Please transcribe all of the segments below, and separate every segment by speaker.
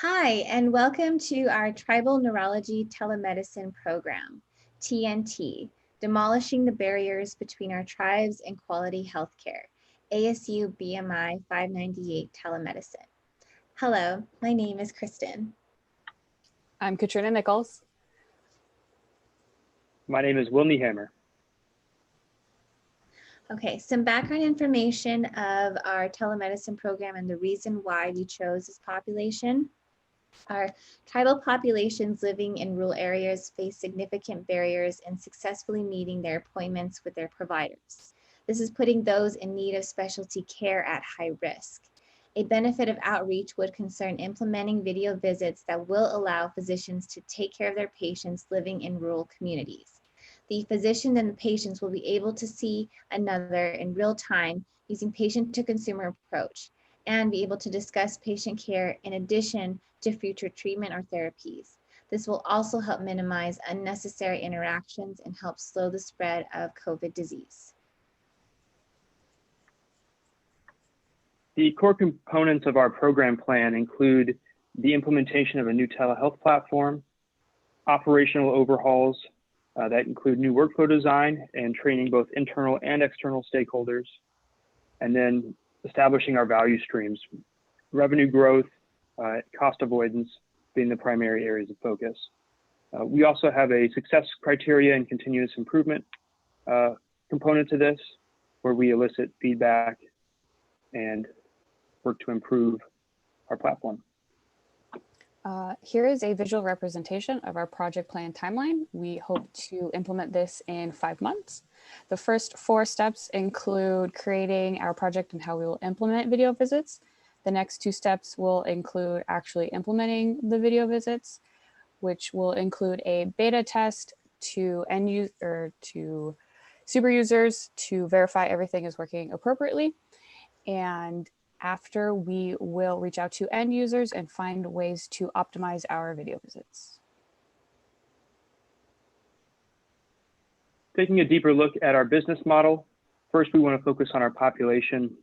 Speaker 1: Hi, and welcome to our Tribal Neurology Telemedicine Program, TNT, Demolishing the Barriers Between Our Tribes and Quality Healthcare, ASU BMI 598 Telemedicine. Hello, my name is Kristen.
Speaker 2: I'm Katrina Nichols.
Speaker 3: My name is Will Niehammer.
Speaker 1: Okay, some background information of our telemedicine program and the reason why we chose this population. Our tribal populations living in rural areas face significant barriers in successfully meeting their appointments with their providers. This is putting those in need of specialty care at high risk. A benefit of outreach would concern implementing video visits that will allow physicians to take care of their patients living in rural communities. The physician and the patients will be able to see another in real time using patient-to-consumer approach and be able to discuss patient care in addition to future treatment or therapies. This will also help minimize unnecessary interactions and help slow the spread of COVID disease.
Speaker 3: The core components of our program plan include the implementation of a new telehealth platform, operational overhauls that include new workflow design and training both internal and external stakeholders, and then establishing our value streams, revenue growth, cost avoidance being the primary areas of focus. We also have a success criteria and continuous improvement component to this, where we elicit feedback and work to improve our platform.
Speaker 2: Here is a visual representation of our project plan timeline. We hope to implement this in 5 months. The first 4 steps include creating our project and how we will implement video visits. The next 2 steps will include actually implementing the video visits, which will include a beta test to end user or to super users to verify everything is working appropriately. And after, we will reach out to end users and find ways to optimize our video visits.
Speaker 3: Taking a deeper look at our business model, first we want to focus on our population.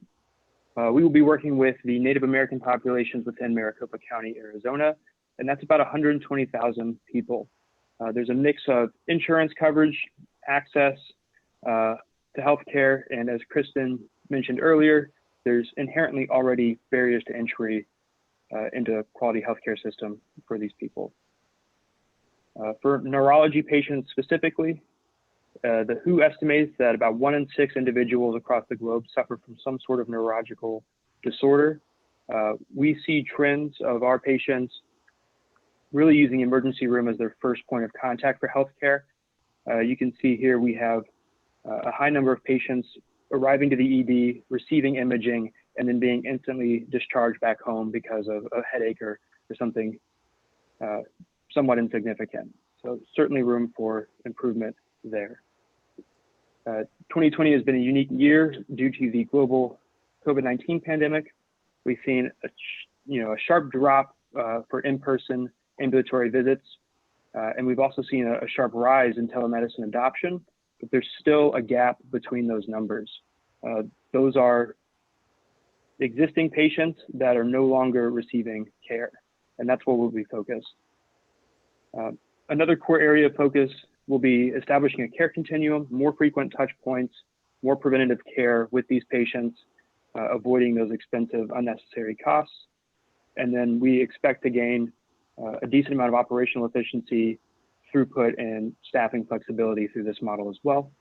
Speaker 3: We will be working with the Native American populations within Maricopa County, Arizona, and that's about 120,000 people. There's a mix of insurance coverage, access to healthcare, and as Kristen mentioned earlier, there's inherently already barriers to entry into a quality healthcare system for these people. For neurology patients specifically, the WHO estimates that about 1 in 6 individuals across the globe suffer from some sort of neurological disorder. We see trends of our patients really using emergency room as their first point of contact for healthcare. You can see here we have a high number of patients arriving to the ED, receiving imaging, and then being instantly discharged back home because of a headache or something somewhat insignificant. So certainly room for improvement there. 2020 has been a unique year due to the global COVID-19 pandemic. We've seen a sharp drop for in-person ambulatory visits, and we've also seen a sharp rise in telemedicine adoption, but there's still a gap between those numbers. Those are existing patients that are no longer receiving care, and that's where we'll be focused. Another core area of focus will be establishing a care continuum, more frequent touch points, more preventative care with these patients, avoiding those expensive, unnecessary costs. And then we expect to gain a decent amount of operational efficiency, throughput, and staffing flexibility through this model as well.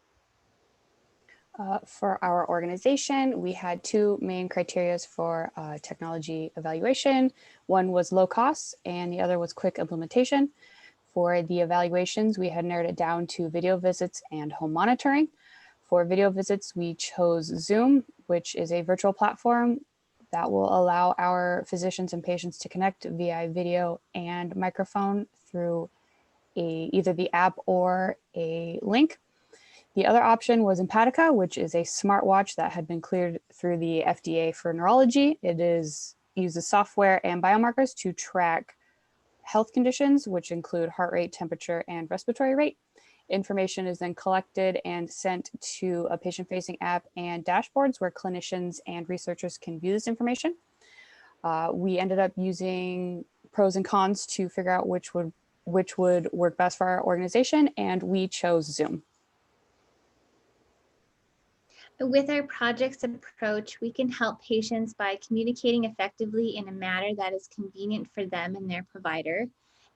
Speaker 2: For our organization, we had 2 main criteria for technology evaluation. One was low costs and the other was quick implementation. For the evaluations, we had narrowed it down to video visits and home monitoring. For video visits, we chose Zoom, which is a virtual platform that will allow our physicians and patients to connect via video and microphone through either the app or a link. The other option was Empatica, which is a smartwatch that had been cleared through the FDA for neurology. It uses software and biomarkers to track health conditions, which include heart rate, temperature, and respiratory rate. Information is then collected and sent to a patient-facing app and dashboards where clinicians and researchers can view this information. We ended up using pros and cons to figure out which would work best for our organization, and we chose Zoom.
Speaker 1: With our projects approach, we can help patients by communicating effectively in a manner that is convenient for them and their provider,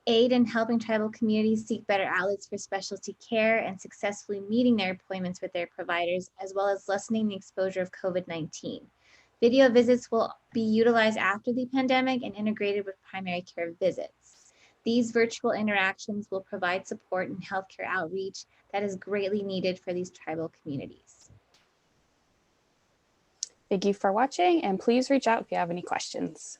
Speaker 1: aid in helping tribal communities seek better outlets for specialty care and successfully meeting their appointments with their providers, as well as lessening the exposure of COVID-19. Video visits will be utilized after the pandemic and integrated with primary care visits. These virtual interactions will provide support and healthcare outreach that is greatly needed for these tribal communities.
Speaker 2: Thank you for watching, and please reach out if you have any questions.